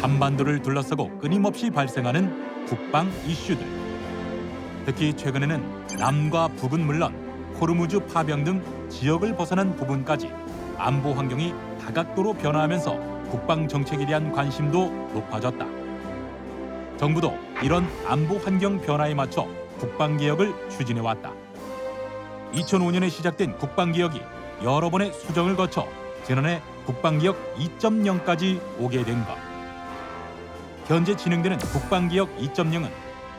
한반도를 둘러싸고 끊임없이 발생하는 국방 이슈들. 특히 최근에는 남과 북은 물론 호르무즈 파병 등 지역을 벗어난 부분까지 안보 환경이 다각도로 변화하면서 국방 정책에 대한 관심도 높아졌다. 정부도 이런 안보 환경 변화에 맞춰 국방 개혁을 추진해 왔다. 2005년에 시작된 국방 개혁이 여러 번의 수정을 거쳐 지난해 국방 개혁 2.0까지 오게 된 것. 현재 진행되는 국방 개혁 2.0은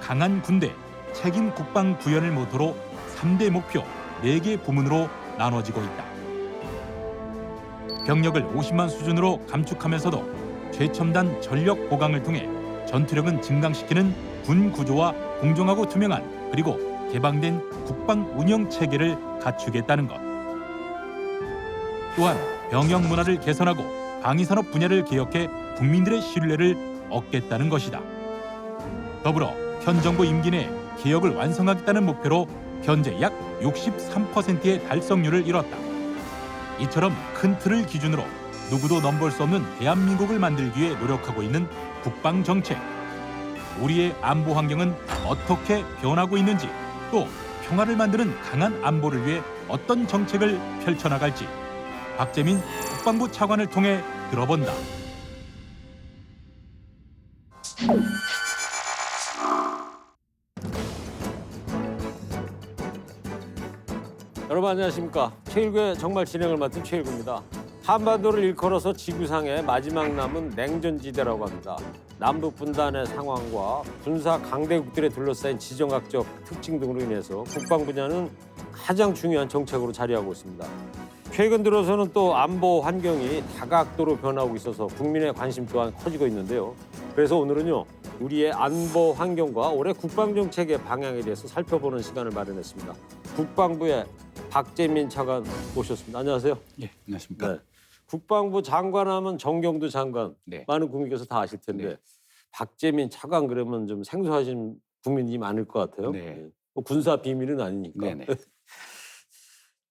강한 군대, 책임 국방 구현을 모토로 3대 목표 4개 부문으로 나눠지고 있다. 병력을 50만 수준으로 감축하면서도 최첨단 전력 보강을 통해 전투력은 증강시키는 군 구조와 공정하고 투명한 그리고 개방된 국방 운영 체계를 갖추겠다는 것. 또한 병역 문화를 개선하고 방위산업 분야를 개혁해 국민들의 신뢰를 얻겠다는 것이다. 더불어 현 정부 임기 내에 개혁을 완성하겠다는 목표로 현재 약 63%의 달성률을 이뤘다. 이처럼 큰 틀을 기준으로 누구도 넘볼 수 없는 대한민국을 만들기 위해 노력하고 있는 국방 정책. 우리의 안보 환경은 어떻게 변하고 있는지, 또 평화를 만드는 강한 안보를 위해 어떤 정책을 펼쳐나갈지 박재민 국방부 차관을 통해 들어본다. 여러분 안녕하십니까. 최일구의 정말 진행을 맡은 최일구입니다. 한반도를 일컬어서 지구상의 마지막 남은 냉전지대라고 합니다. 남북 분단의 상황과 군사 강대국들에 둘러싸인 지정학적 특징 등으로 인해서 국방 분야는 가장 중요한 정책으로 자리하고 있습니다. 최근 들어서는 또 안보 환경이 다각도로 변하고 있어서 국민의 관심 또한 커지고 있는데요. 그래서 오늘은요, 우리의 안보 환경과 올해 국방 정책의 방향에 대해서 살펴보는 시간을 마련했습니다. 국방부의 박재민 차관 모셨습니다. 안녕하세요. 예, 안녕하십니까. 네. 국방부 장관하면 정경두 장관, 네. 많은 국민께서 다 아실 텐데 네. 박재민 차관 그러면 좀 생소하신 국민이 많을 것 같아요. 네. 뭐 군사 비밀은 아니니까. 네네.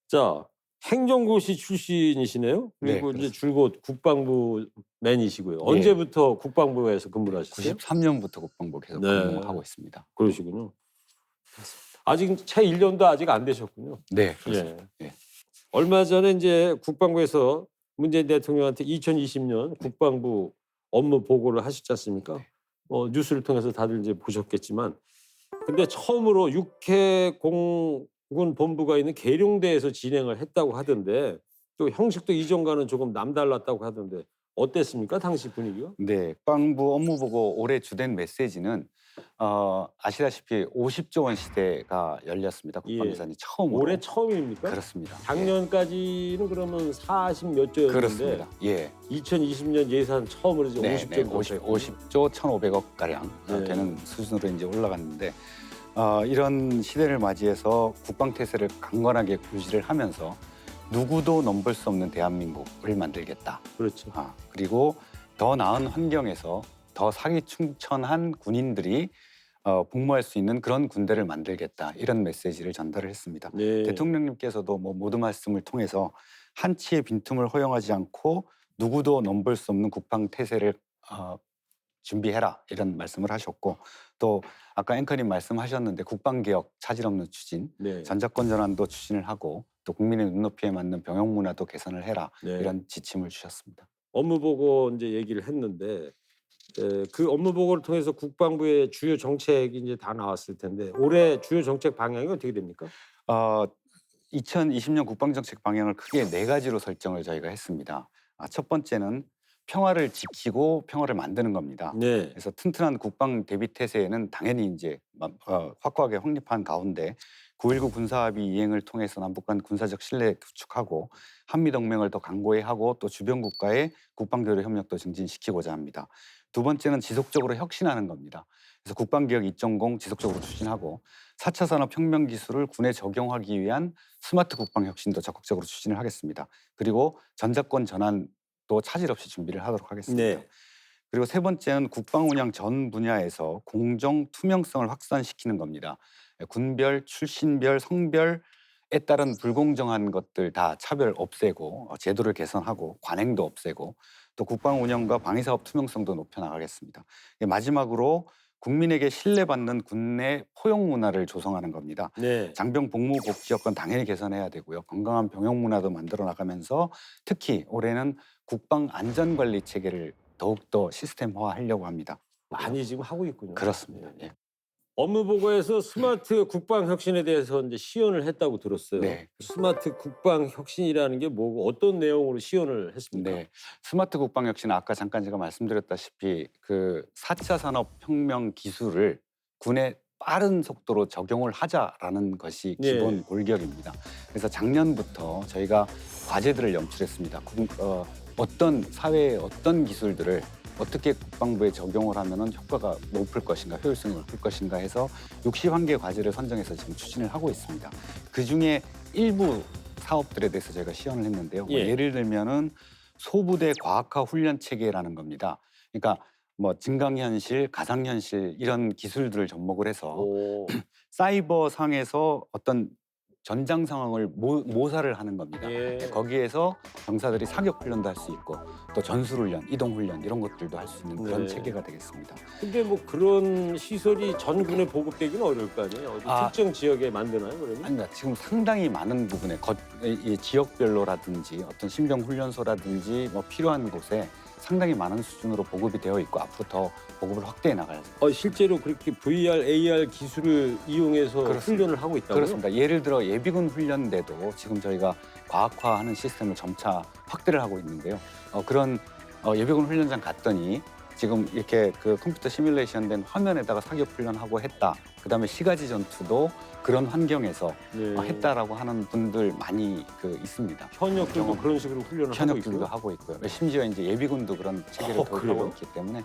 자, 행정고시 출신이시네요. 그리고 네, 이제 줄곧 국방부 맨이시고요. 언제부터 국방부에서 근무를 하셨어요? 93년부터 국방부 계속 네. 근무하고 있습니다. 그러시군요. 아직 채 1년도 아직 안 되셨군요. 네, 그렇습니다. 예. 예. 얼마 전에 이제 국방부에서 문재인 대통령한테 2020년 국방부 업무 보고를 하셨지 않습니까? 뉴스를 통해서 다들 이제 보셨겠지만, 근데 처음으로 육해 공군 본부가 있는 계룡대에서 진행을 했다고 하던데, 또 형식도 이전과는 조금 남달랐다고 하던데 어땠습니까? 당시 분위기가? 네, 국방부 업무 보고 올해 주된 메시지는 아시다시피 50조 원 시대가 열렸습니다. 국방 예산이 처음으로. 올해 처음입니까? 그렇습니다. 작년까지는 그러면 40 몇 조였는데 그렇습니다. 예. 2020년 예산 처음으로 이제 50조 50조 1,500억 가량 네. 되는 수준으로 이제 올라갔는데 이런 시대를 맞이해서 국방 태세를 강건하게 유지를 하면서 누구도 넘볼 수 없는 대한민국을 만들겠다. 그렇죠. 그리고 더 나은 환경에서 더 사기 충천한 군인들이 복무할 수 있는 그런 군대를 만들겠다. 이런 메시지를 전달을 했습니다. 네. 대통령님께서도 모든 말씀을 통해서 한치의 빈틈을 허용하지 않고 누구도 넘볼 수 없는 국방 태세를 준비해라 이런 말씀을 하셨고, 또 아까 앵커님 말씀하셨는데 국방개혁 차질 없는 추진, 네. 전자권 전환도 추진을 하고 또 국민의 눈높이에 맞는 병역 문화도 개선을 해라 네. 이런 지침을 주셨습니다. 업무 보고 이제 얘기를 했는데 그 업무 보고를 통해서 국방부의 주요 정책이 이제 다 나왔을 텐데 올해 주요 정책 방향이 어떻게 됩니까? 2020년 국방정책 방향을 크게 4가지로 설정을 저희가 했습니다. 첫 번째는 평화를 지키고 평화를 만드는 겁니다. 네. 그래서 튼튼한 국방 대비 태세에는 당연히 이제 확고하게 확립한 가운데 9.19 군사합의 이행을 통해서 남북 간 군사적 신뢰 구축하고 한미 동맹을 더 강고히 하고 또 주변 국가의 국방 교류 협력도 증진시키고자 합니다. 두 번째는 지속적으로 혁신하는 겁니다. 그래서 국방개혁 2.0 지속적으로 추진하고 4차 산업혁명 기술을 군에 적용하기 위한 스마트 국방 혁신도 적극적으로 추진을 하겠습니다. 그리고 전자권 전환도 차질 없이 준비를 하도록 하겠습니다. 네. 그리고 세 번째는 국방 운영 전 분야에서 공정 투명성을 확산시키는 겁니다. 군별, 출신별, 성별 따른 불공정한 것들 다 차별 없애고 제도를 개선하고 관행도 없애고 또 국방 운영과 방위 사업 투명성도 높여 나가겠습니다. 마지막으로 국민에게 신뢰받는 군내 포용 문화를 조성하는 겁니다. 네. 장병 복무 복지 여건 당연히 개선해야 되고요. 건강한 병역 문화도 만들어 나가면서 특히 올해는 국방 안전 관리 체계를 더욱더 시스템화하려고 합니다. 많이 지금 하고 있군요. 그렇습니다. 네. 예. 업무 보고에서 스마트 국방 혁신에 대해서 이제 시연을 했다고 들었어요. 네. 스마트 국방 혁신이라는 게 뭐고 어떤 내용으로 시연을 했습니까? 네, 스마트 국방 혁신은 아까 잠깐 제가 말씀드렸다시피 그 4차 산업혁명 기술을 군에 빠른 속도로 적용을 하자라는 것이 네. 기본 골격입니다. 그래서 작년부터 저희가 과제들을 염출했습니다. 어떤 사회의 어떤 기술들을 어떻게 국방부에 적용을 하면 효과가 높을 것인가, 효율성이 높을 것인가 해서 61개 과제를 선정해서 지금 추진을 하고 있습니다. 그중에 일부 사업들에 대해서 저희가 시연을 했는데요. 예. 예를 들면은 소부대 과학화 훈련 체계라는 겁니다. 그러니까 뭐 증강현실, 가상현실 이런 기술들을 접목을 해서 오. 사이버 상에서 어떤 전장 상황을 모사를 하는 겁니다. 예. 거기에서 병사들이 사격 훈련도 할 수 있고 또 전술 훈련, 이동 훈련 이런 것들도 할 수 있는 그런 네. 체계가 되겠습니다. 근데 뭐 그런 시설이 전 군에 보급되기는 어려울 거 아니에요? 어디 특정 지역에 만드나요, 그러면? 아닙니다. 지금 상당히 많은 부분에 이 지역별로라든지 어떤 신병 훈련소라든지 뭐 필요한 곳에 상당히 많은 수준으로 보급이 되어 있고 앞으로 더 보급을 확대해 나갈. 실제로 그렇게 VR, AR 기술을 이용해서 그렇습니다. 훈련을 하고 있다고요? 그렇습니다. 예를 들어 예비군 훈련대도 지금 저희가 과학화하는 시스템을 점차 확대를 하고 있는데요. 그런 예비군 훈련장 갔더니 지금 이렇게 그 컴퓨터 시뮬레이션된 화면에다가 사격 훈련하고 했다. 그다음에 시가지 전투도 그런 환경에서 네. 했다라고 하는 분들 많이 있습니다. 현역들도 그런 식으로 훈련을 하고 현역들도 있고요. 하고 있고요. 심지어 이제 예비군도 그런 체계를 도입하고 그래요? 있기 때문에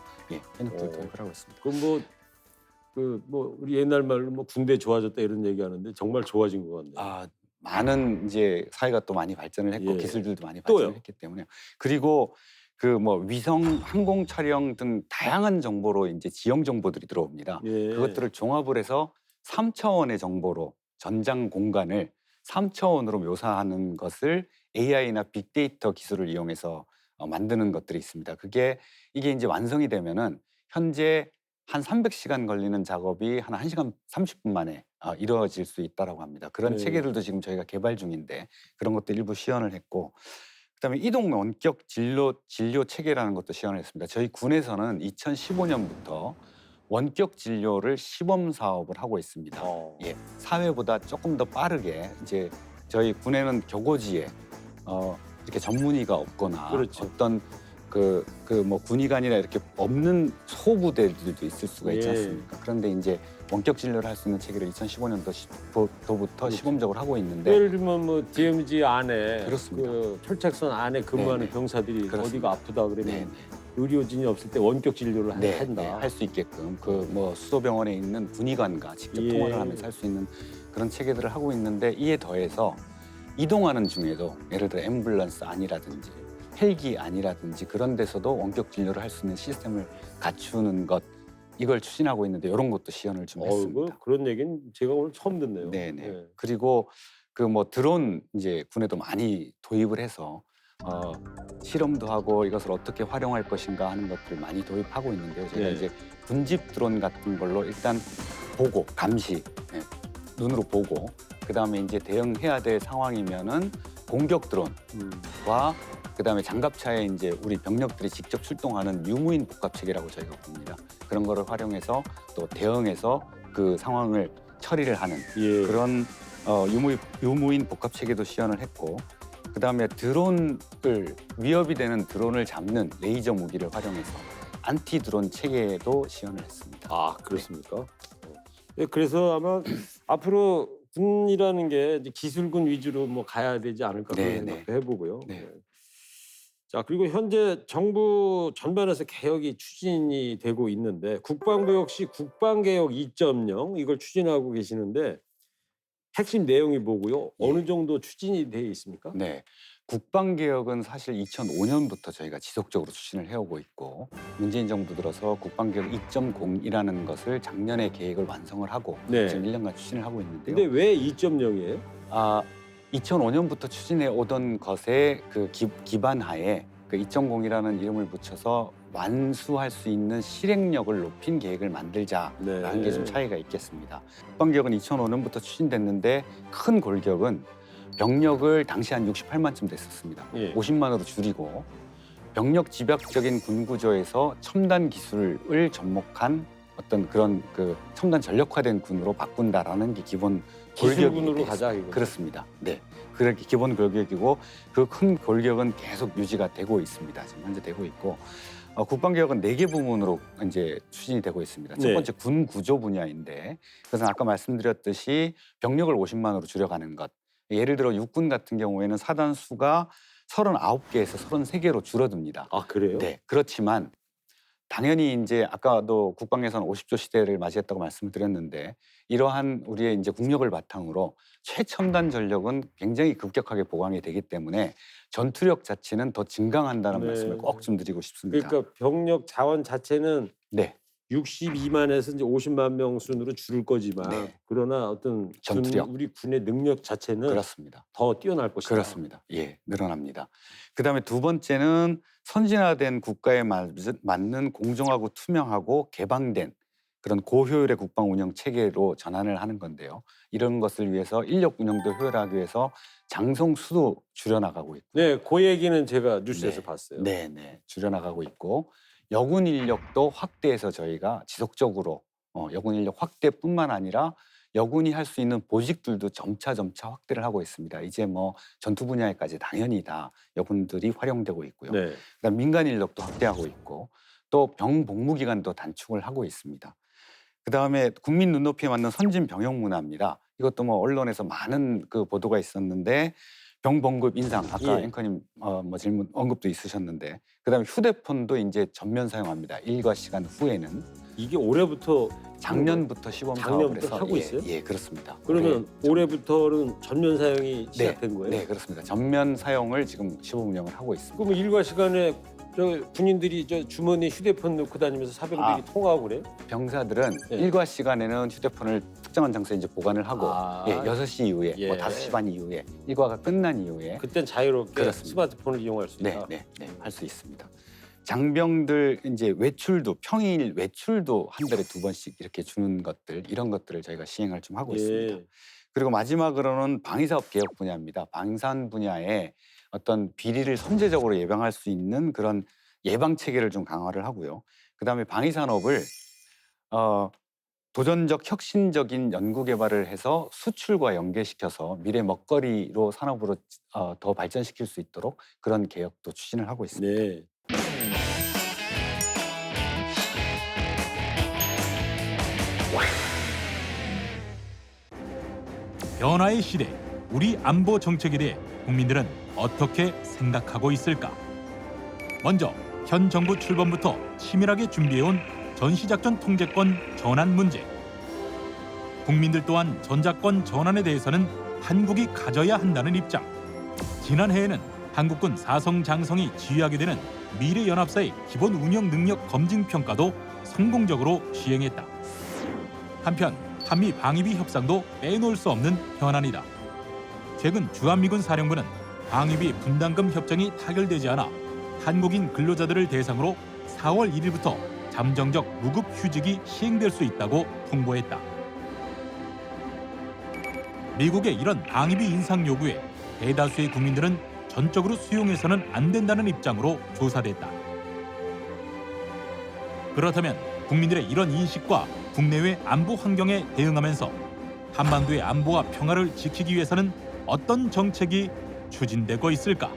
현역들도 도입을 하고 있습니다. 그럼 우리 옛날 말로 뭐 군대 좋아졌다 이런 얘기하는데 정말 좋아진 것 같네요. 많은 이제 사회가 또 많이 발전을 했고 예. 기술들도 많이 또요? 발전을 했기 때문에 그리고 위성 항공 촬영 등 다양한 정보로 이제 지형 정보들이 들어옵니다. 예. 그것들을 종합을 해서 3차원의 정보로 전장 공간을 3차원으로 묘사하는 것을 AI나 빅데이터 기술을 이용해서 만드는 것들이 있습니다. 이게 이제 완성이 되면은 현재 한 300시간 걸리는 작업이 한 1시간 30분 만에 이루어질 수 있다라고 합니다. 그런 네. 체계들도 지금 저희가 개발 중인데 그런 것도 일부 시연을 했고 그다음에 이동 원격 진료 체계라는 것도 시연을 했습니다. 저희 군에서는 2015년부터 원격 진료를 시범 사업을 하고 있습니다. 예, 사회보다 조금 더 빠르게 이제 저희 군에는 교고지에 이렇게 전문의가 없거나 그렇죠. 어떤 뭐 군의관이나 이렇게 없는 소부대들도 있을 수가 있지 예. 않습니까? 그런데 이제 원격 진료를 할 수 있는 체계를 2015년도부터 그렇죠. 시범적으로 하고 있는데 예를 들면 뭐 DMZ 안에 그렇습니다. 그 철책선 안에 근무하는 네네. 병사들이 그렇습니다. 어디가 아프다 그러면 네, 의료진이 없을 때 원격 진료를 한다. 할 수 있게끔 뭐 수도병원에 있는 군의관과 직접 예. 통화를 하면서 할 수 있는 그런 체계들을 하고 있는데 이에 더해서 이동하는 중에도 예를 들어 앰뷸런스 안이라든지 헬기 안이라든지 그런 데서도 원격 진료를 할 수 있는 시스템을 갖추는 것 이걸 추진하고 있는데 이런 것도 시연을 좀 했습니다. 그런 얘기는 제가 오늘 처음 듣네요. 네네. 예. 그리고 뭐 드론 이제 군에도 많이 도입을 해서 실험도 하고 이것을 어떻게 활용할 것인가 하는 것들을 많이 도입하고 있는데요. 제가 네. 이제 군집 드론 같은 걸로 일단 보고 감시, 눈으로 보고 그다음에 이제 대응해야 될 상황이면은 공격 드론과 그다음에 장갑차에 이제 우리 병력들이 직접 출동하는 유무인 복합 체계라고 저희가 봅니다. 그런 거를 활용해서 또 대응해서 그 상황을 처리를 하는 예. 그런 유무인 복합 체계도 시연을 했고 그다음에 위협이 되는 드론을 잡는 레이저 무기를 활용해서 안티 드론 체계도 시연을 했습니다. 그렇습니까? 네, 그래서 아마 앞으로 군이라는 게 이제 기술군 위주로 뭐 가야 되지 않을까 그런 네, 생각도 해보고요. 네. 네. 자, 그리고 현재 정부 전반에서 개혁이 추진이 되고 있는데 국방부 역시 국방개혁 2.0 이걸 추진하고 계시는데 핵심 내용이 뭐고요? 어느 정도 추진이 돼 있습니까? 네. 국방개혁은 사실 2005년부터 저희가 지속적으로 추진을 해오고 있고 문재인 정부 들어서 국방개혁 2.0이라는 것을 작년에 계획을 완성을 하고 네. 지금 1년간 추진을 하고 있는데요. 근데 왜 2.0이에요? 2005년부터 추진해 오던 것에 그 기반하에 그 2.0이라는 이름을 붙여서 완수할 수 있는 실행력을 높인 계획을 만들자라는 네. 게 좀 차이가 있겠습니다. 국방개혁은 2005년부터 추진됐는데 큰 골격은 병력을 당시 한 68만쯤 됐었습니다. 예. 50만으로 줄이고 병력 집약적인 군 구조에서 첨단 기술을 접목한 어떤 그런 그 첨단 전력화된 군으로 바꾼다라는 게 기본 기술군으로 골격이 가자 이거. 그렇습니다. 네, 그렇게 기본 골격이고 그 큰 골격은 계속 유지가 되고 있습니다. 지금 현재 되고 있고 국방개혁은 4개 부문으로 이제 추진이 되고 있습니다. 첫 네. 번째 군 구조 분야인데 그것은 아까 말씀드렸듯이 병력을 50만으로 줄여가는 것. 예를 들어 육군 같은 경우에는 사단 수가 39개에서 33개로 줄어듭니다. 아 그래요? 네, 그렇지만 당연히 이제 아까도 국방에서는 50조 시대를 맞이했다고 말씀을 드렸는데 이러한 우리의 이제 국력을 바탕으로 최첨단 전력은 굉장히 급격하게 보강이 되기 때문에 전투력 자체는 더 증강한다는 네. 말씀을 꼭 좀 드리고 싶습니다. 그러니까 병력 자원 자체는 네, 62만에서 이제 50만 명 순으로 줄을 거지만 네. 그러나 어떤 전투력. 우리 군의 능력 자체는 그렇습니다. 더 뛰어날 것이다. 그렇습니다. 예, 늘어납니다. 그다음에 두 번째는 선진화된 국가에 맞는 공정하고 투명하고 개방된 그런 고효율의 국방 운영 체계로 전환을 하는 건데요. 이런 것을 위해서 인력 운영도 효율하기 위해서 장성 수도 줄여나가고 있고, 네, 그 얘기는 제가 뉴스에서 네. 봤어요. 네, 줄여나가고 있고 여군 인력도 확대해서 저희가 지속적으로 여군 인력 확대뿐만 아니라 여군이 할 수 있는 보직들도 점차 확대를 하고 있습니다. 이제 뭐 전투 분야에까지 당연히 다 여군들이 활용되고 있고요. 네. 그다음 민간 인력도 확대하고 있고 또 병 복무 기간도 단축을 하고 있습니다. 그다음에 국민 눈높이에 맞는 선진 병역 문화입니다. 이것도 뭐 언론에서 많은 그 보도가 있었는데 병번급 인상 아까 예. 앵커님 뭐 질문 언급도 있으셨는데 그다음에 휴대폰도 이제 전면 사용합니다. 일과 시간 후에는 이게 올해부터 작년부터 시범 사업을 작년부터 해서 하고 있어요? 예, 그렇습니다. 그러면 올해 올해부터는 전면 사용이 시작된 거예요? 네, 그렇습니다. 전면 사용을 지금 시범 운영을 하고 있습니다. 그러면 일과 시간에 저 군인들이 저 주머니에 휴대폰 넣고 다니면서 사병들이 통화하고 그래요? 병사들은 예. 일과 시간에는 휴대폰을 특정한 장소에 이제 보관을 하고 아. 6시 이후에 예. 뭐 5시 반 이후에 일과가 끝난 이후에 그땐 자유롭게 그렇습니다. 스마트폰을 이용할 수 있다. 할 수 있습니다. 장병들 이제 외출도 평일 외출도 한 달에 2번씩 이렇게 주는 것들 이런 것들을 저희가 시행을 좀 하고 있습니다. 예. 그리고 마지막으로는 방위사업 개혁 분야입니다. 방산 분야에 어떤 비리를 선제적으로 예방할 수 있는 그런 예방 체계를 좀 강화를 하고요. 그다음에 방위 산업을 도전적 혁신적인 연구 개발을 해서 수출과 연계시켜서 미래 먹거리로 산업으로 더 발전시킬 수 있도록 그런 개혁도 추진을 하고 있습니다. 네. 변화의 시대, 우리 안보 정책에 대해 국민들은 어떻게 생각하고 있을까? 먼저 현 정부 출범부터 치밀하게 준비해온 전시작전 통제권 전환 문제. 국민들 또한 전작권 전환에 대해서는 한국이 가져야 한다는 입장. 지난해에는 한국군 사성장성이 지휘하게 되는 미래연합사의 기본 운영 능력 검증 평가도 성공적으로 시행했다. 한편 한미 방위비 협상도 빼놓을 수 없는 현안이다. 최근 주한미군 사령부는 방위비 분담금 협정이 타결되지 않아 한국인 근로자들을 대상으로 4월 1일부터 잠정적 무급 휴직이 시행될 수 있다고 통보했다. 미국의 이런 방위비 인상 요구에 대다수의 국민들은 전적으로 수용해서는 안 된다는 입장으로 조사됐다. 그렇다면 국민들의 이런 인식과 국내외 안보 환경에 대응하면서 한반도의 안보와 평화를 지키기 위해서는 어떤 정책이 추진되고 있을까?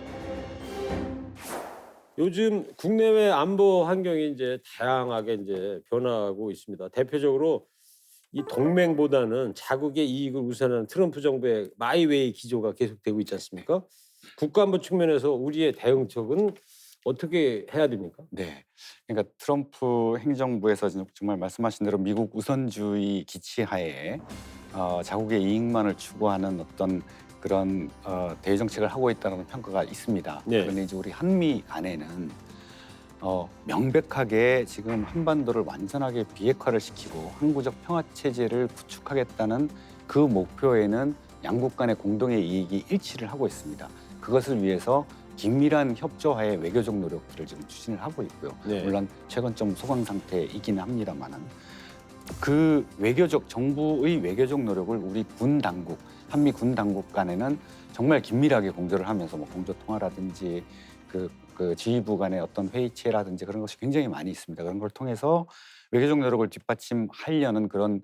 요즘 국내외 안보 환경이 이제 다양하게 이제 변화하고 있습니다. 대표적으로 이 동맹보다는 자국의 이익을 우선하는 트럼프 정부의 마이웨이 기조가 계속되고 있지 않습니까? 국가안보 측면에서 우리의 대응책은 어떻게 해야 됩니까? 네, 그러니까 트럼프 행정부에서 정말 말씀하신 대로 미국 우선주의 기치하에 자국의 이익만을 추구하는 어떤 그런 대외 정책을 하고 있다는 평가가 있습니다. 네. 그런데 이제 우리 한미 간에는 명백하게 지금 한반도를 완전하게 비핵화를 시키고 항구적 평화 체제를 구축하겠다는 그 목표에는 양국 간의 공동의 이익이 일치를 하고 있습니다. 그것을 위해서 긴밀한 협조하에 외교적 노력들을 지금 추진을 하고 있고요. 네. 물론 최근 좀 소강 상태이기는 합니다만은 그 외교적 정부의 외교적 노력을 우리 군 당국, 한미 군 당국 간에는 정말 긴밀하게 공조를 하면서 뭐 공조 통화라든지 그 지휘부 간의 어떤 회의체라든지 그런 것이 굉장히 많이 있습니다. 그런 걸 통해서 외교적 노력을 뒷받침하려는 그런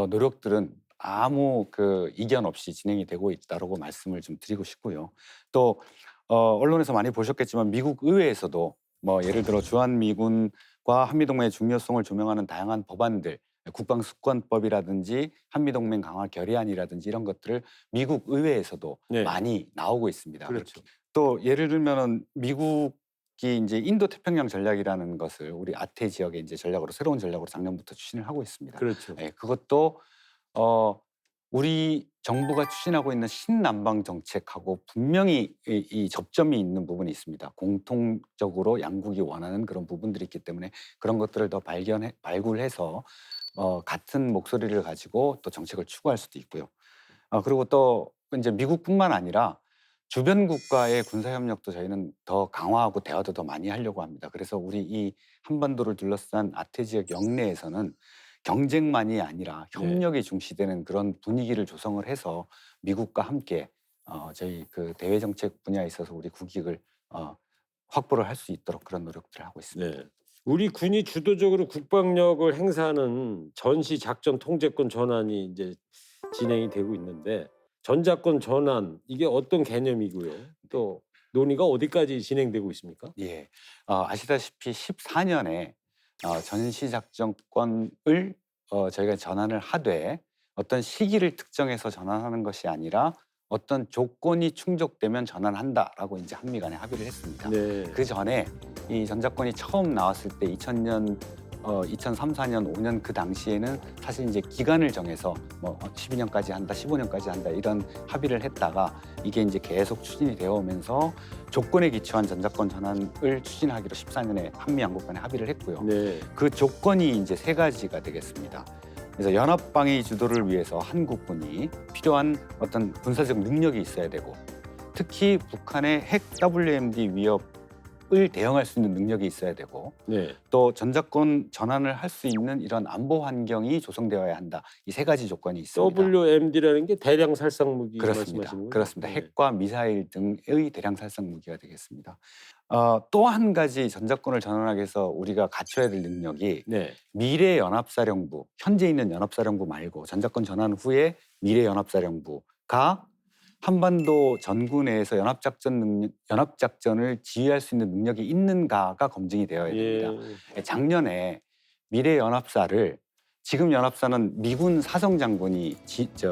노력들은 아무 그 이견 없이 진행이 되고 있다라고 말씀을 좀 드리고 싶고요. 또 언론에서 많이 보셨겠지만 미국 의회에서도 뭐 예를 들어 주한미군과 한미동맹의 중요성을 조명하는 다양한 법안들, 국방수권법이라든지 한미동맹 강화 결의안이라든지 이런 것들을 미국 의회에서도 네. 많이 나오고 있습니다. 그렇죠. 또 예를 들면은 미국이 이제 인도 태평양 전략이라는 것을 우리 아태 지역의 이제 전략으로 새로운 전략으로 작년부터 추진을 하고 있습니다. 그렇죠. 예, 그것도 우리 정부가 추진하고 있는 신남방 정책하고 분명히 이 접점이 있는 부분이 있습니다. 공통적으로 양국이 원하는 그런 부분들이 있기 때문에 그런 것들을 더 발굴해서 같은 목소리를 가지고 또 정책을 추구할 수도 있고요. 그리고 또 이제 미국뿐만 아니라 주변 국가의 군사 협력도 저희는 더 강화하고 대화도 더 많이 하려고 합니다. 그래서 우리 이 한반도를 둘러싼 아태 지역 영내에서는 경쟁만이 아니라 협력이 중시되는 그런 분위기를 조성을 해서 미국과 함께 저희 그 대외 정책 분야에 있어서 우리 국익을 확보를 할 수 있도록 그런 노력들을 하고 있습니다. 네. 우리 군이 주도적으로 국방력을 행사하는 전시 작전 통제권 전환이 이제 진행이 되고 있는데 전작권 전환 이게 어떤 개념이고요? 또 논의가 어디까지 진행되고 있습니까? 예, 아시다시피 14년에 전시작전권을 저희가 전환을 하되 어떤 시기를 특정해서 전환하는 것이 아니라 어떤 조건이 충족되면 전환한다라고 이제 한미 간에 합의를 했습니다. 네. 그 전에 이 전작권이 처음 나왔을 때 2000년, 2003, 4년, 5년 그 당시에는 사실 이제 기간을 정해서 뭐 12년까지 한다, 15년까지 한다 이런 합의를 했다가 이게 이제 계속 추진이 되어 오면서 조건에 기초한 전작권 전환을 추진하기로 14년에 한미 양국 간에 합의를 했고요. 네. 그 조건이 이제 세 가지가 되겠습니다. 그래서 연합방위 주도를 위해서 한국군이 필요한 어떤 군사적 능력이 있어야 되고 특히 북한의 핵 WMD 위협을 대응할 수 있는 능력이 있어야 되고 네. 또 전작권 전환을 할 수 있는 이런 안보 환경이 조성되어야 한다. 이 세 가지 조건이 있습니다. WMD라는 게 대량 살상 무기 그렇습니다. 말씀하시는 거죠? 그렇습니다. 네. 핵과 미사일 등의 대량 살상 무기가 되겠습니다. 또 한 가지 전작권을 전환하기 위해서 우리가 갖춰야 될 능력이 네. 미래 연합사령부, 현재 있는 연합사령부 말고 전작권 전환 후에 미래 연합사령부가 한반도 전구 내에서 연합작전을 지휘할 수 있는 능력이 있는가가 검증이 되어야 됩니다. 작년에 미래 연합사를 지금 연합사는 미군 사성장군이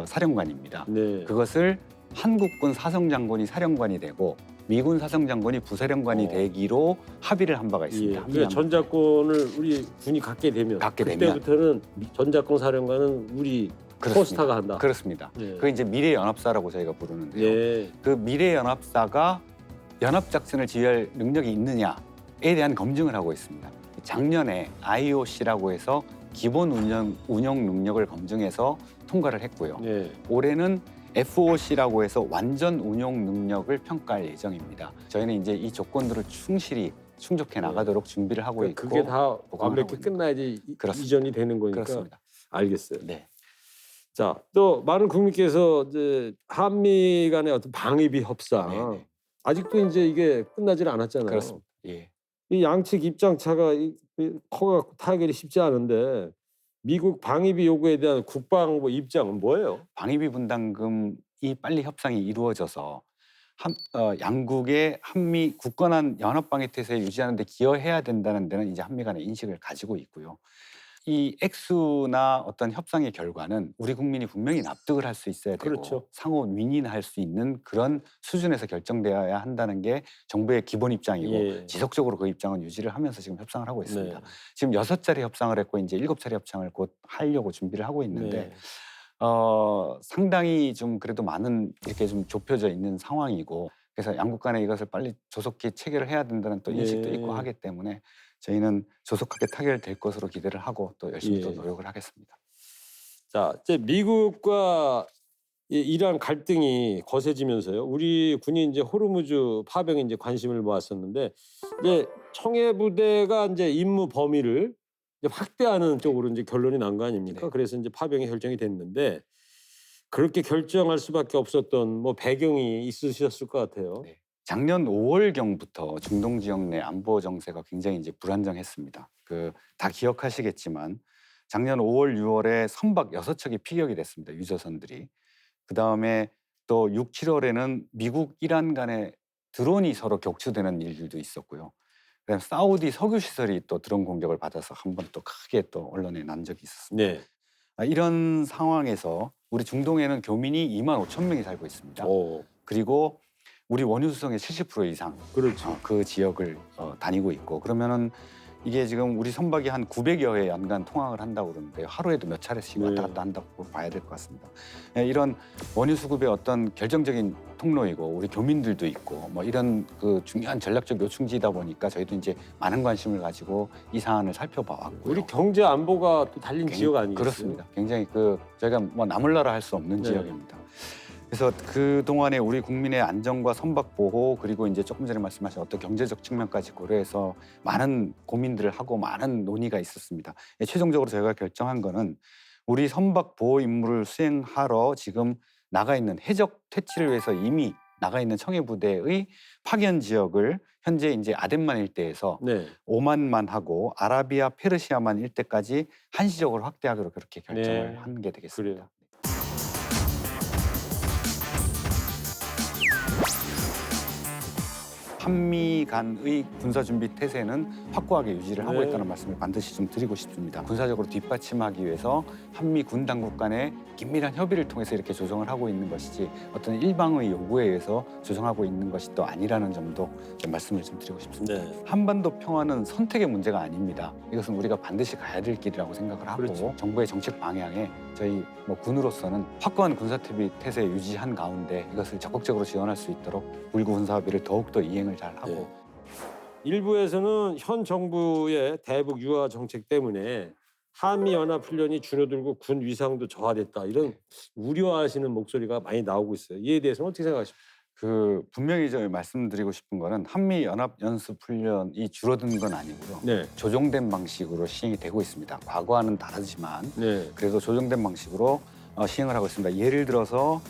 사령관입니다. 네. 그것을 한국군 사성장군이 사령관이 되고 미군 사성장군이 부사령관이 되기로 합의를 한 바가 있습니다. 그러니까 전작권을 우리 군이 갖게 되면 그때부터는 전작권 사령관은 우리 포스타가 한다. 그렇습니다. 네. 그게 이제 미래 연합사라고 저희가 부르는데요. 네. 그 미래 연합사가 연합작전을 지휘할 능력이 있느냐에 대한 검증을 하고 있습니다. 작년에 IOC라고 해서 기본 운영 능력을 검증해서 통과를 했고요. 네. 올해는 FOC라고 해서 완전 운용 능력을 평가할 예정입니다. 저희는 이제 이 조건들을 충실히 충족해 나가도록 준비를 하고 있고 그게 다 보강을 완벽히 하고 있는 끝나야지 그렇습니다. 이전이 되는 거니까. 그렇습니다. 알겠어요. 네. 자, 또 많은 국민께서 이제 한미 간의 어떤 방위비 협상 네네. 아직도 이제 이게 끝나질 않았잖아요. 그렇습니다. 예. 이 양측 입장차가 커갖고 타결이 쉽지 않은데 미국 방위비 요구에 대한 국방부 입장은 뭐예요? 방위비 분담금이 빨리 협상이 이루어져서 양국의 한미 굳건한 연합방위 태세 유지하는 데 기여해야 된다는 데는 이제 한미 간의 인식을 가지고 있고요. 이 액수나 어떤 협상의 결과는 우리 국민이 분명히 납득을 할 수 있어야 되고 그렇죠. 상호 윈윈할 수 있는 그런 수준에서 결정되어야 한다는 게 정부의 기본 입장이고 예. 지속적으로 그 입장은 유지를 하면서 지금 협상을 하고 있습니다. 네. 지금 6차례 협상을 했고 이제 7차례 협상을 곧 하려고 준비를 하고 있는데 네. 상당히 좀 그래도 많은 이렇게 좀 좁혀져 있는 상황이고 그래서 양국 간에 이것을 빨리 조속히 체결을 해야 된다는 또 인식도 예. 있고 하기 때문에 저희는 조속하게 타결될 것으로 기대를 하고 또 열심히 또 예. 노력을 하겠습니다. 자, 이제 미국과 이러한 갈등이 거세지면서요. 우리 군이 이제 호르무즈 파병에 이제 관심을 모았었는데 이제 청해 부대가 이제 임무 범위를 이제 확대하는 쪽으로 이제 결론이 난 거 아닙니까? 네. 그래서 이제 파병이 결정이 됐는데 그렇게 결정할 수밖에 없었던 뭐 배경이 있으셨을 것 같아요. 네. 작년 5월경부터 중동 지역 내 안보 정세가 굉장히 이제 불안정했습니다. 다 기억하시겠지만 작년 5월, 6월에 선박 6척이 피격이 됐습니다. 유조선들이. 그다음에 또 6, 7월에는 미국, 이란 간에 드론이 서로 격추되는 일들도 있었고요. 그다음 사우디 석유 시설이 또 드론 공격을 받아서 한 번 또 크게 또 언론에 난 적이 있었습니다. 네. 이런 상황에서 우리 중동에는 교민이 2만 5천 명이 살고 있습니다. 오, 그리고 우리 원유 수송의 70% 이상 그렇죠. 그 지역을 다니고 있고, 그러면은 이게 지금 우리 선박이 한 900여 회 연간 통항을 한다고 그러는데 하루에도 몇 차례씩 네. 왔다 갔다 한다고 봐야 될 것 같습니다. 이런 원유 수급의 어떤 결정적인 통로이고 우리 교민들도 있고 뭐 이런 그 중요한 전략적 요충지이다 보니까 저희도 이제 많은 관심을 가지고 이 사안을 살펴봐 왔고요. 우리 경제 안보가 또 달린 지역 아니겠어요? 그렇습니다. 굉장히 저희가 뭐 남을 나라 할 수 없는 네. 지역입니다. 그래서 그 동안에 우리 국민의 안전과 선박 보호, 그리고 이제 조금 전에 말씀하신 어떤 경제적 측면까지 고려해서 많은 고민들을 하고 많은 논의가 있었습니다. 최종적으로 저희가 결정한 거는 우리 선박 보호 임무를 수행하러 지금 나가 있는 해적 퇴치를 위해서 이미 나가 있는 청해 부대의 파견 지역을 현재 이제 아덴만 일대에서 네. 오만만 하고 아라비아, 페르시아만 일대까지 한시적으로 확대하기로 그렇게 결정을 네. 한 게 되겠습니다. 그래요. 한미 간의 군사준비 태세는 확고하게 유지를 하고 네. 있다는 말씀을 반드시 좀 드리고 싶습니다. 군사적으로 뒷받침하기 위해서 한미 군 당국 간의 긴밀한 협의를 통해서 이렇게 조정을 하고 있는 것이지 어떤 일방의 요구에 의해서 조정하고 있는 것이 또 아니라는 점도 좀 말씀을 좀 드리고 싶습니다. 네. 한반도 평화는 선택의 문제가 아닙니다. 이것은 우리가 반드시 가야 될 길이라고 생각을 하고 그렇죠. 정부의 정책 방향에 저희 군으로서는 확고한 군사태비 태세 유지한 가운데 이것을 적극적으로 지원할 수 있도록 9.19 군사합의를 더욱더 이행을 잘 하고 네. 일부에서는 현 정부의 대북 유화 정책 때문에 한미 연합 훈련이 줄어들고 군 위상도 저하됐다 이런 우려하시는 목소리가 많이 나오고 있어요. 이에 대해서는 어떻게 생각하십니까? 분명히 저 말씀드리고 싶은 거는 한미 연합 연습 훈련이 줄어든 건 아니고요. 네. 조정된 방식으로 시행이 되고 있습니다. 과거와는 다르지만 네. 그래도 조정된 방식으로 시행을 하고 있습니다. 예를 들어서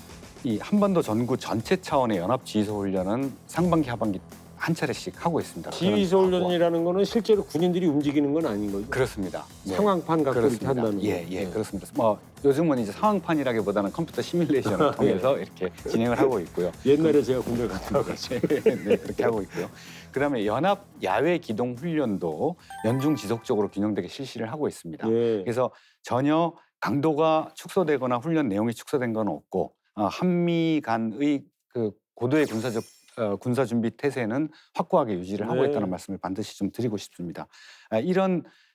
이 한반도 전구 전체 차원의 연합 지휘소 훈련은 상반기 하반기 한 차례씩 하고 있습니다. 지휘소 그런 훈련이라는 거는 실제로 군인들이 움직이는 건 아닌 거죠. 그렇습니다. 네. 상황판 갖고 이렇게 그렇습니다. 한다는 거. 예, 그렇습니다. 요즘은 이제 상황판이라기보다는 컴퓨터 시뮬레이션을 통해서 이렇게 진행을 하고 있고요. 옛날에 제가 군대 갔다 와서 네, 그렇게 하고 있고요. 그다음에 연합 야외 기동 훈련도 연중 지속적으로 균형되게 실시를 하고 있습니다. 예. 그래서 전혀 강도가 축소되거나 훈련 내용이 축소된 건 없고 한미 간의 그 고도의 군사 준비 태세는 확고하게 유지를 하고 네. 있다는 말씀을 반드시 좀 드리고 싶습니다.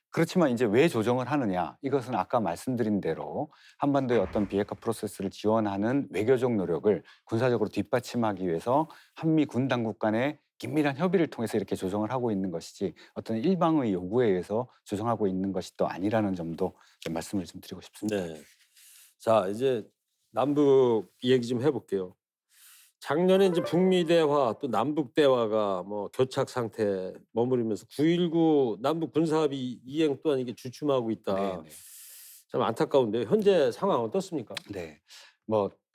그렇지만 이제 왜 조정을 하느냐? 이것은 아까 말씀드린 대로 한반도의 어떤 비핵화 프로세스를 지원하는 외교적 노력을 군사적으로 뒷받침하기 위해서 한미 군 당국 간의 긴밀한 협의를 통해서 이렇게 조정을 하고 있는 것이지 어떤 일방의 요구에 의해서 조정하고 있는 것이 또 아니라는 점도 좀 말씀을 좀 드리고 싶습니다. 네. 자, 이제 남북 얘기 좀 해볼게요. 작년에 이제 북미 대화 또 남북 대화가 뭐 교착 상태 머무르면서 9.19 남북 군사합의 이행 또한 이게 주춤하고 있다. 네, 네. 참 안타까운데 현재 상황 어떻습니까? 네,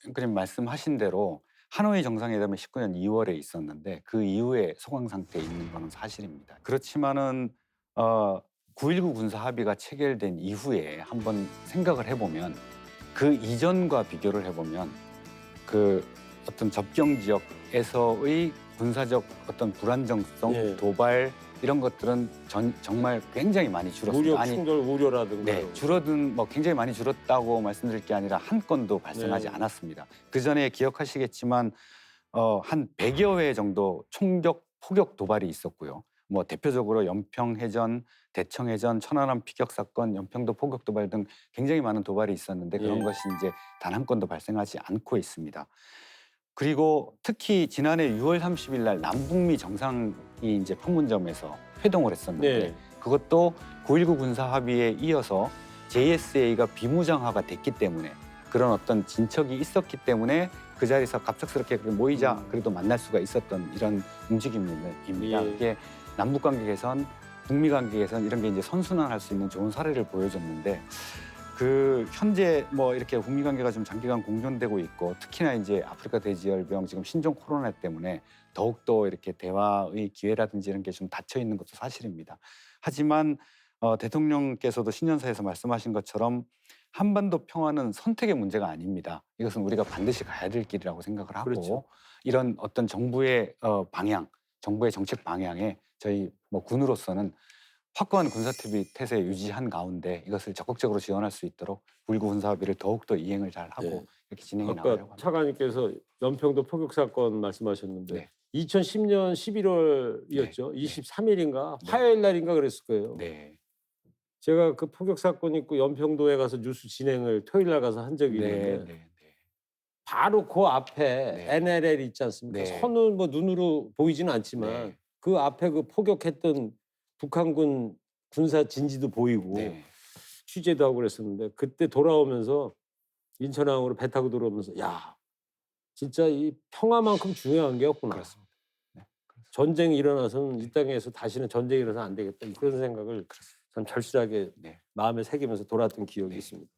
앵커님 말씀하신 대로 하노이 정상회담이 19년 2월에 있었는데 그 이후에 소강 상태에 있는 것은 사실입니다. 그렇지만은 9.19 군사 합의가 체결된 이후에 한번 생각을 해보면 그 이전과 비교를 해보면 그 어떤 접경 지역에서의 군사적 어떤 불안정성, 예. 도발 이런 것들은 정말 굉장히 많이 줄었습니다. 무력 충돌 우려라든가. 네, 굉장히 많이 줄었다고 말씀드릴 게 아니라 한 건도 발생하지 네. 않았습니다. 그 전에 기억하시겠지만 한 100여 회 정도 총격, 포격 도발이 있었고요. 뭐 대표적으로 연평해전, 대청해전, 천안함 피격 사건, 연평도 포격 도발 등 굉장히 많은 도발이 있었는데 그런 예. 것이 이제 단 한 건도 발생하지 않고 있습니다. 그리고 특히 지난해 6월 30일 날 남북미 정상이 이제 판문점에서 회동을 했었는데 네. 그것도 9.19 군사 합의에 이어서 JSA가 비무장화가 됐기 때문에 그런 어떤 진척이 있었기 때문에 그 자리에서 갑작스럽게 모이자 그래도 만날 수가 있었던 이런 움직임입니다. 예. 이게 남북 관계 개선, 북미 관계 개선 이런 게 이제 선순환할 수 있는 좋은 사례를 보여줬는데 그 현재 뭐 이렇게 북미 관계가 좀 장기간 공존되고 있고 특히나 이제 아프리카 돼지열병 지금 신종 코로나 때문에 더욱더 이렇게 대화의 기회라든지 이런 게 좀 닫혀 있는 것도 사실입니다. 하지만 대통령께서도 신년사에서 말씀하신 것처럼 한반도 평화는 선택의 문제가 아닙니다. 이것은 우리가 반드시 가야 될 길이라고 생각을 하고 그렇죠. 이런 어떤 정부의 방향, 정부의 정책 방향에 저희 뭐 군으로서는 확고한 군사태비 태세 유지한 가운데 이것을 적극적으로 지원할 수 있도록 9.19 군사합의를 더욱더 이행을 잘 하고 예. 이렇게 진행해 나가려고 아까 합니다. 차관님께서 연평도 포격 사건 말씀하셨는데 네. 2010년 11월이었죠. 네. 23일인가 네. 화요일 날인가 그랬을 거예요. 네. 제가 그 포격 사건 있고 연평도에 가서 뉴스 진행을 토요일 날 가서 한 적이 네. 있는데 네. 바로 그 앞에 네. NLL 있지 않습니까? 네. 선은 뭐 눈으로 보이지는 않지만 네. 그 앞에 그 포격했던 북한군 군사 진지도 보이고 네. 취재도 하고 그랬었는데 그때 돌아오면서 인천항으로 배 타고 들어오면서 야 진짜 이 평화만큼 중요한 게 없구나. 그렇습니다. 네. 그렇습니다. 전쟁이 일어나서는 이 땅에서 다시는 전쟁이 일어나서 안 되겠다. 그런 생각을 참 절실하게 네. 마음에 새기면서 돌아왔던 기억이 네. 있습니다.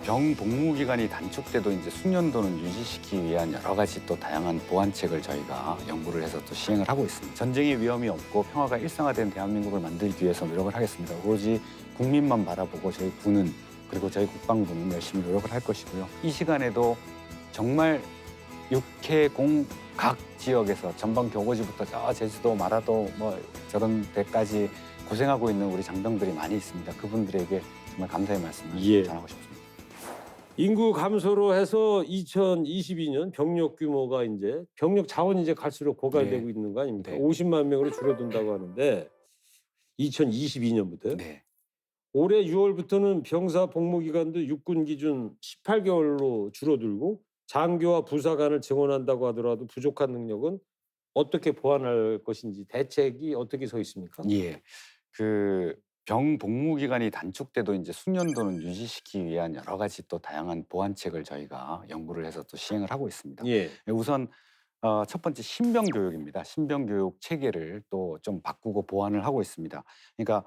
병 복무 기간이 단축돼도 이제 숙련도는 유지시키기 위한 여러 가지 또 다양한 보완책을 저희가 연구를 해서 또 시행을 하고 있습니다. 전쟁의 위험이 없고 평화가 일상화된 대한민국을 만들기 위해서 노력을 하겠습니다. 오로지 국민만 바라보고 저희 군은 그리고 저희 국방부는 열심히 노력을 할 것이고요. 이 시간에도 정말 육해공 각 지역에서 전방 교고지부터 저 제주도 마라도 뭐 저런 데까지 고생하고 있는 우리 장병들이 많이 있습니다. 그분들에게 정말 감사의 말씀을 예. 전하고 싶습니다. 인구 감소로 해서 2022년 병력 규모가 이제 병력 자원이 이제 갈수록 고갈되고 네. 있는 거 아닙니까? 네. 50만 명으로 줄어든다고 하는데 2022년부터요? 네. 올해 6월부터는 병사 복무 기간도 육군 기준 18개월로 줄어들고 장교와 부사관을 증원한다고 하더라도 부족한 능력은 어떻게 보완할 것인지 대책이 어떻게 서 있습니까? 예. 그 병 복무 기간이 단축돼도 이제 숙련도는 유지시키기 위한 여러 가지 또 다양한 보완책을 저희가 연구를 해서 또 시행을 하고 있습니다. 예. 우선 첫 번째 신병 교육입니다. 신병 교육 체계를 또 좀 바꾸고 보완을 하고 있습니다. 그러니까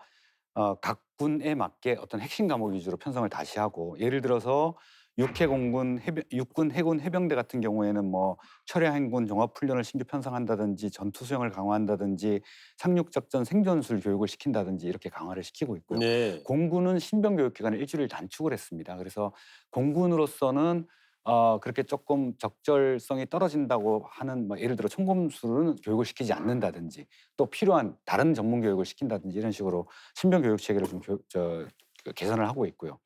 각 군에 맞게 어떤 핵심 과목 위주로 편성을 다시 하고 예를 들어서 육해공군, 육군, 해군, 해병대 같은 경우에는 뭐 철야행군 종합훈련을 신규 편성한다든지 전투 수영을 강화한다든지 상륙작전 생존술 교육을 시킨다든지 이렇게 강화를 시키고 있고요. 네. 공군은 신병 교육 기간을 일주일 단축을 했습니다. 그래서 공군으로서는 그렇게 조금 적절성이 떨어진다고 하는 뭐 예를 들어 총검술은 교육을 시키지 않는다든지 또 필요한 다른 전문 교육을 시킨다든지 이런 식으로 신병 교육 체계를 좀 개선을 하고 있고요.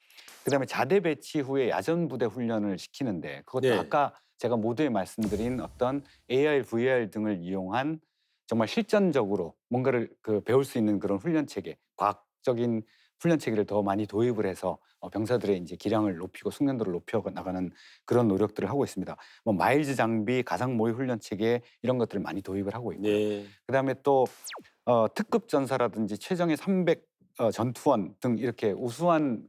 그다음에 자대 배치 후에 야전 부대 훈련을 시키는데 그것도 네. 아까 제가 모두에 말씀드린 어떤 AR, VR 등을 이용한 정말 실전적으로 뭔가를 배울 수 있는 그런 훈련 체계, 과학적인 훈련 체계를 더 많이 도입을 해서 병사들의 이제 기량을 높이고 숙련도를 높여 나가는 그런 노력들을 하고 있습니다. 뭐 마일즈 장비, 가상 모의 훈련 체계 이런 것들을 많이 도입을 하고 있고요. 네. 그다음에 또 특급 전사라든지 최정예 300 전투원 등 이렇게 우수한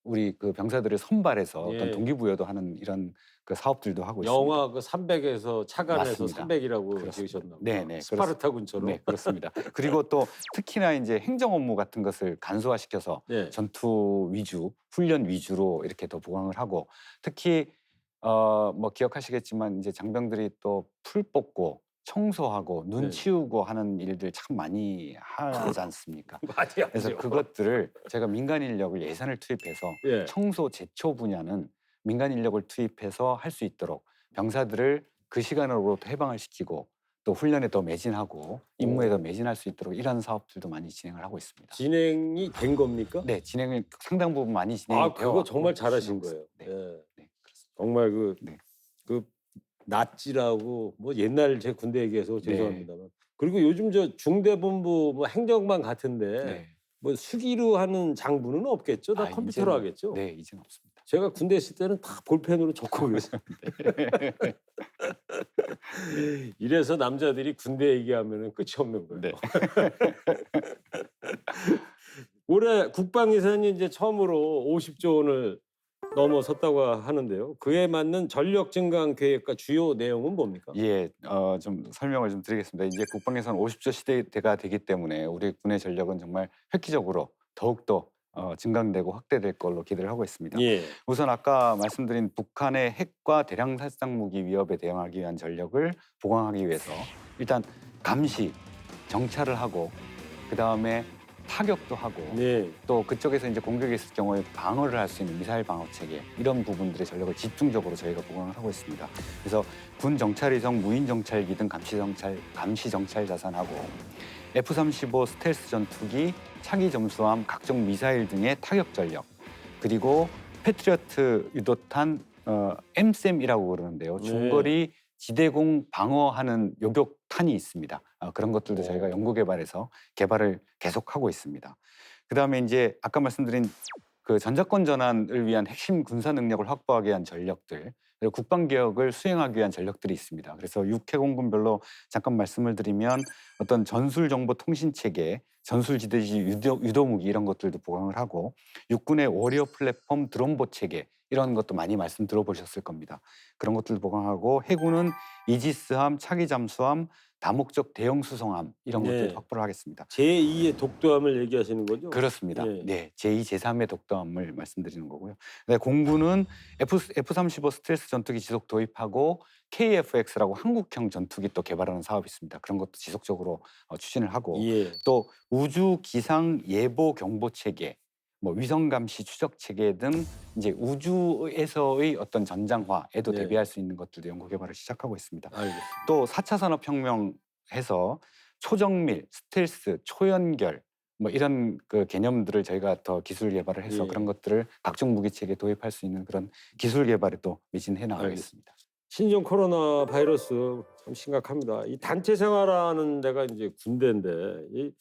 우리 병사들을 선발해서 예. 어떤 동기부여도 하는 이런 사업들도 하고 있습니다. 영화 그 300에서 차관에서 맞습니다. 300이라고 그렇습니다. 지으셨나 보다. 네네, 스파르타군처럼. 네, 그렇습니다. 그리고 또 특히나 이제 행정 업무 같은 것을 간소화시켜서 네. 전투 위주, 훈련 위주로 이렇게 더 보강을 하고 특히 뭐 기억하시겠지만 이제 장병들이 또 풀 뽑고 청소하고 눈 네. 치우고 하는 일들 참 많이 하지 않습니까? 많이 그래서 하죠. 그것들을 제가 민간 인력을 예산을 투입해서 예. 청소 제초 분야는 민간 인력을 투입해서 할 수 있도록 병사들을 그 시간으로부터 해방을 시키고 또 훈련에 더 매진하고 임무에 더 매진할 수 있도록 이런 사업들도 많이 진행을 하고 있습니다. 진행이 된 겁니까? 네, 진행을 상당 부분 많이 진행이 되어 그거 정말 잘하신 진행하고 거예요. 있습니다. 네, 예. 네, 그렇습니다. 정말 네. 그 낫지라고 뭐 옛날 제 군대 얘기해서 죄송합니다만 그리고 요즘 저 중대본부 뭐 행정반 같은데 네. 뭐 수기로 하는 장부는 없겠죠? 다 컴퓨터로 이제는, 하겠죠? 네, 이제는 없습니다. 제가 군대 있을 때는 다 볼펜으로 적고 그랬었는데. 이래서 남자들이 군대 얘기하면 끝이 없는 거예요. 네. 올해 국방 예산이 이제 처음으로 50조 원을 넘어섰다고 하는데요. 그에 맞는 전력 증강 계획과 주요 내용은 뭡니까? 예, 좀 설명을 좀 드리겠습니다. 이제 국방예산 50조 시대가 되기 때문에 우리 군의 전력은 정말 획기적으로 더욱더 증강되고 확대될 걸로 기대를 하고 있습니다. 예. 우선 아까 말씀드린 북한의 핵과 대량 살상 무기 위협에 대응하기 위한 전력을 보강하기 위해서 일단 감시, 정찰을 하고 그 다음에 타격도 하고 네. 또 그쪽에서 이제 공격이 있을 경우에 방어를 할 수 있는 미사일 방어 체계 이런 부분들의 전력을 집중적으로 저희가 보강을 하고 있습니다. 그래서 군 정찰위성, 무인 정찰기 등 감시 정찰 자산하고 F-35 스텔스 전투기, 차기 잠수함, 각종 미사일 등의 타격 전력 그리고 패트리어트 유도탄 MSAM이라고 그러는데요. 네. 중거리 지대공 방어하는 요격탄이 있습니다. 그런 것들도 저희가 연구개발해서 개발을 계속하고 있습니다. 그다음에 이제 아까 말씀드린 그 전자권 전환을 위한 핵심 군사 능력을 확보하기 위한 전력들, 그리고 국방개혁을 수행하기 위한 전력들이 있습니다. 그래서 육해공군별로 잠깐 말씀을 드리면 어떤 전술정보통신체계, 전술지대지 유도무기 이런 것들도 보강을 하고 육군의 워리어 플랫폼 드론보 체계 이런 것도 많이 말씀 들어보셨을 겁니다. 그런 것들도 보강하고 해군은 이지스함, 차기 잠수함, 다목적 대형 수송함 이런 네. 것들도 확보를 하겠습니다. 제2의 독도함을 얘기하시는 거죠? 그렇습니다. 예. 네, 제2, 제3의 독도함을 말씀드리는 거고요. 네, 공군은 F-35 스텔스 전투기 지속 도입하고 KF-X라고 한국형 전투기 또 개발하는 사업이 있습니다. 그런 것도 지속적으로 추진을 하고 예. 또 우주 기상 예보 경보 체계, 뭐 위성 감시 추적 체계 등 이제 우주에서의 어떤 전장화에도 네. 대비할 수 있는 것들도 연구 개발을 시작하고 있습니다. 알겠습니다. 또 4차 산업혁명 해서 초정밀, 스텔스, 초연결 뭐 이런 그 개념들을 저희가 더 기술 개발을 해서 예. 그런 것들을 각종 무기 체계에 도입할 수 있는 그런 기술 개발에 또 매진해 나가겠습니다. 신종 코로나 바이러스 참 심각합니다. 이 단체 생활하는 데가 이제 군대인데 이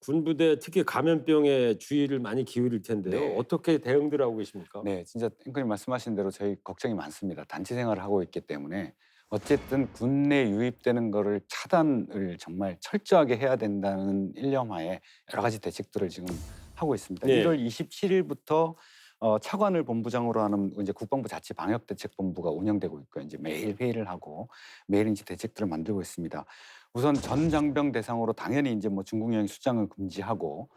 군부대 특히 감염병에 주의를 많이 기울일 텐데요. 네. 어떻게 대응들 하고 계십니까? 네, 진짜 앵커님 말씀하신 대로 저희 걱정이 많습니다. 단체 생활을 하고 있기 때문에 어쨌든 군내 유입되는 거를 차단을 정말 철저하게 해야 된다는 일념하에 여러 가지 대책들을 지금 하고 있습니다. 네. 1월 27일부터 차관을 본부장으로 하는 이제 국방부 자치 방역대책본부가 운영되고 있고요. 이제 매일 회의를 하고 매일 이제 대책들을 만들고 있습니다. 우선 전 장병 대상으로 당연히 이제 뭐 중국 여행 출장을 금지하고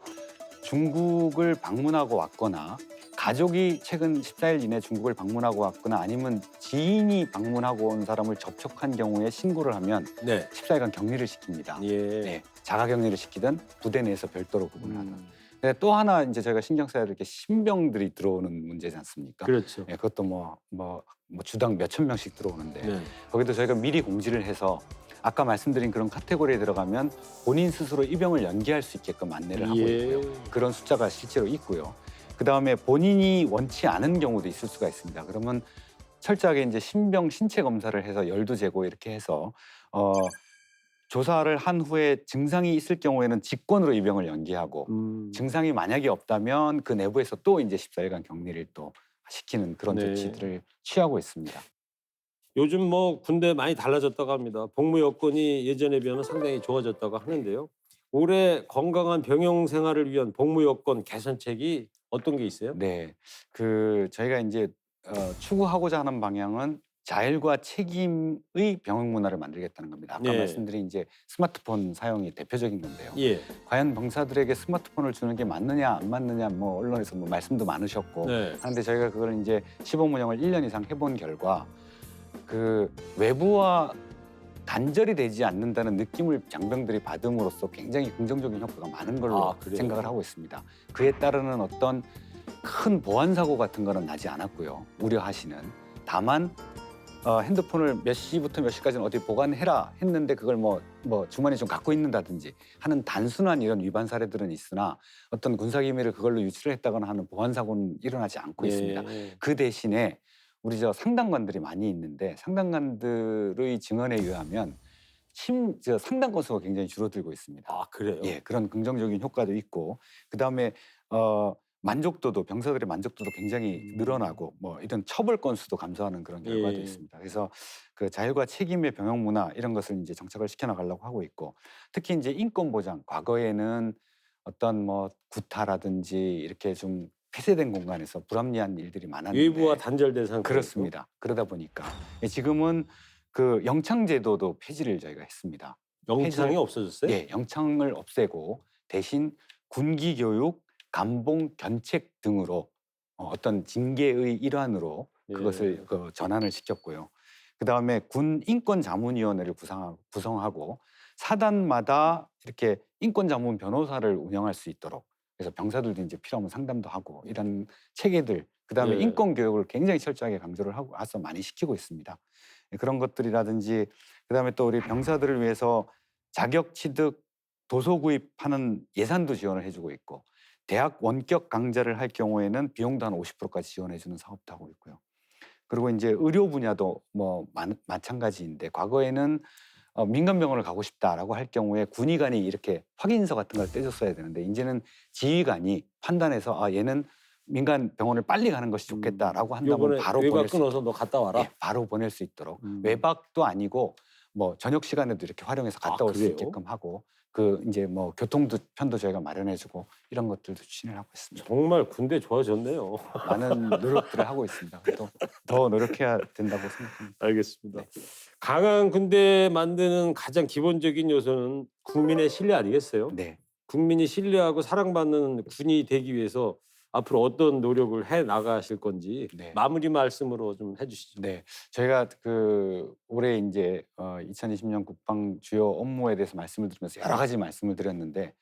중국을 방문하고 왔거나 가족이 최근 14일 이내 중국을 방문하고 왔거나 아니면 지인이 방문하고 온 사람을 접촉한 경우에 신고를 하면 네. 14일간 격리를 시킵니다. 예. 네, 자가격리를 시키든 부대 내에서 별도로 구분하든. 음, 네, 또 하나 이제 저희가 신경 써야 될 게 신병들이 들어오는 문제지 않습니까? 그렇죠. 네, 그것도 뭐 주당 몇천 명씩 들어오는데 네. 거기도 저희가 미리 공지를 해서 아까 말씀드린 그런 카테고리에 들어가면 본인 스스로 입영을 연기할 수 있게끔 안내를 하고 있고요. 그런 숫자가 실제로 있고요. 그다음에 본인이 원치 않은 경우도 있을 수가 있습니다. 그러면 철저하게 이제 신병 신체 검사를 해서 열도 재고 이렇게 해서 조사를 한 후에 증상이 있을 경우에는 직권으로 입영을 연기하고 증상이 만약에 없다면 그 내부에서 또 이제 14일간 격리를 또 시키는 그런 네. 조치들을 취하고 있습니다. 요즘 뭐 군대 많이 달라졌다고 합니다. 복무 여건이 예전에 비하면 상당히 좋아졌다고 하는데요. 올해 건강한 병영 생활을 위한 복무 여건 개선책이 어떤 게 있어요? 네, 그 저희가 이제 추구하고자 하는 방향은 자율과 책임의 병역 문화를 만들겠다는 겁니다. 아까 네. 말씀드린 이제 스마트폰 사용이 대표적인 건데요. 예. 과연 병사들에게 스마트폰을 주는 게 맞느냐 안 맞느냐 뭐 언론에서 뭐 말씀도 많으셨고 네. 하는데 저희가 그걸 이제 시범 운영을 1년 이상 해본 결과 그 외부와 단절이 되지 않는다는 느낌을 장병들이 받음으로써 굉장히 긍정적인 효과가 많은 걸로 그래요? 생각을 하고 있습니다. 그에 따르는 어떤 큰 보안 사고 같은 거는 나지 않았고요. 우려하시는 다만 핸드폰을 몇 시부터 몇 시까지는 어디 보관해라 했는데 그걸 뭐 주머니에 좀 갖고 있는다든지 하는 단순한 이런 위반 사례들은 있으나 어떤 군사기밀을 그걸로 유출을 했다거나 하는 보안 사고는 일어나지 않고 있습니다. 예. 그 대신에 우리 상당관들이 많이 있는데 상당관들의 증언에 의하면 상당 건수가 굉장히 줄어들고 있습니다. 그래요? 예, 그런 긍정적인 효과도 있고 그다음에 만족도도 병사들의 만족도도 굉장히 늘어나고 뭐 이런 처벌 건수도 감소하는 그런 결과도 예. 있습니다. 그래서 그 자율과 책임의 병영 문화 이런 것을 이제 정착을 시켜나가려고 하고 있고 특히 이제 인권 보장 과거에는 어떤 뭐 구타라든지 이렇게 좀 폐쇄된 공간에서 불합리한 일들이 많았는데 외부와 단절된 상태. 그렇습니다. 그러다 보니까 지금은 그 영창 제도도 폐지를 저희가 했습니다. 영창이 없어졌어요? 예, 영창을 없애고 대신 군기 교육, 감봉, 견책 등으로 어떤 징계의 일환으로 예. 그것을 그 전환을 시켰고요. 그 다음에 군 인권자문위원회를 구성하고 사단마다 이렇게 인권자문 변호사를 운영할 수 있도록 그래서 병사들도 이제 필요하면 상담도 하고 이런 체계들 그 다음에 예. 인권 교육을 굉장히 철저하게 강조를 하고 와서 많이 시키고 있습니다. 그런 것들이라든지 그 다음에 또 우리 병사들을 위해서 자격 취득 도서 구입하는 예산도 지원을 해주고 있고 대학 원격 강좌를 할 경우에는 비용도 한 50%까지 지원해주는 사업도 하고 있고요. 그리고 이제 의료 분야도 뭐 마찬가지인데 과거에는 민간 병원을 가고 싶다라고 할 경우에 군의관이 이렇게 확인서 같은 걸 떼줬어야 되는데 이제는 지휘관이 판단해서 아 얘는 민간 병원을 빨리 가는 것이 좋겠다라고 한다면 요번에 바로 외박 보낼 수 끊어서 너 갔다 와라. 예, 바로 보낼 수 있도록 외박도 아니고 뭐 저녁 시간에도 이렇게 활용해서 갔다 올 수 그래요? 있게끔 하고 그 이제 뭐 교통도 편도 저희가 마련해주고 이런 것들도 추진을 하고 있습니다. 정말 군대 좋아졌네요. 많은 노력들을 하고 있습니다. 또 더 노력해야 된다고 생각합니다. 알겠습니다. 강한 군대 만드는 가장 기본적인 요소는 국민의 신뢰 아니겠어요? 네. 국민이 신뢰하고 사랑받는 군이 되기 위해서 앞으로 어떤 노력을 해 나가실 건지 네. 마무리 말씀으로 좀 해주시죠. 네, 저희가 그 올해 이제 2020년 국방 주요 업무에 대해서 말씀을 드리면서 여러 가지 말씀을 드렸는데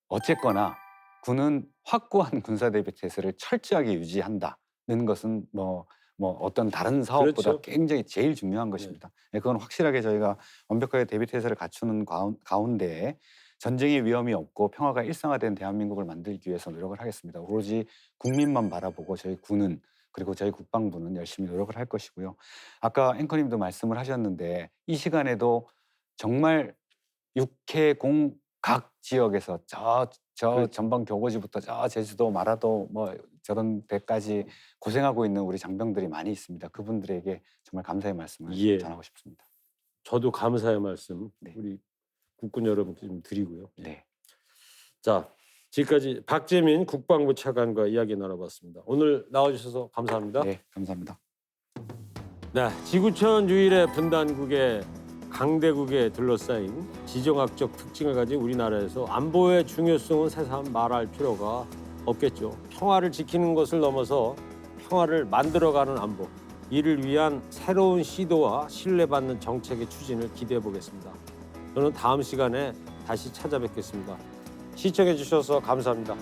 어쨌거나 군은 확고한 군사 대비 태세를 철저하게 유지한다는 것은 뭐 어떤 다른 사업보다 그렇죠. 굉장히 제일 중요한 것입니다. 네, 그건 확실하게 저희가 완벽하게 대비 태세를 갖추는 가운데 전쟁의 위험이 없고 평화가 일상화된 대한민국을 만들기 위해서 노력을 하겠습니다. 오로지 국민만 바라보고 저희 군은 그리고 저희 국방부는 열심히 노력을 할 것이고요. 아까 앵커님도 말씀을 하셨는데 이 시간에도 정말 육해공 각 지역에서 저 그렇죠. 전방 교고지부터 저 제주도 마라도 뭐 저런 데까지 고생하고 있는 우리 장병들이 많이 있습니다. 그분들에게 정말 감사의 말씀을 예. 전하고 싶습니다. 저도 감사의 말씀 네. 우리 국군 여러분께 좀 드리고요. 네. 자, 지금까지 박재민 국방부 차관과 이야기 나눠봤습니다. 오늘 나와주셔서 감사합니다. 네, 감사합니다. 네, 지구촌 유일의 분단국의 강대국에 둘러싸인 지정학적 특징을 가진 우리나라에서 안보의 중요성은 새삼 말할 필요가 없겠죠. 평화를 지키는 것을 넘어서 평화를 만들어가는 안보. 이를 위한 새로운 시도와 신뢰받는 정책의 추진을 기대해 보겠습니다. 저는 다음 시간에 다시 찾아뵙겠습니다. 시청해 주셔서 감사합니다.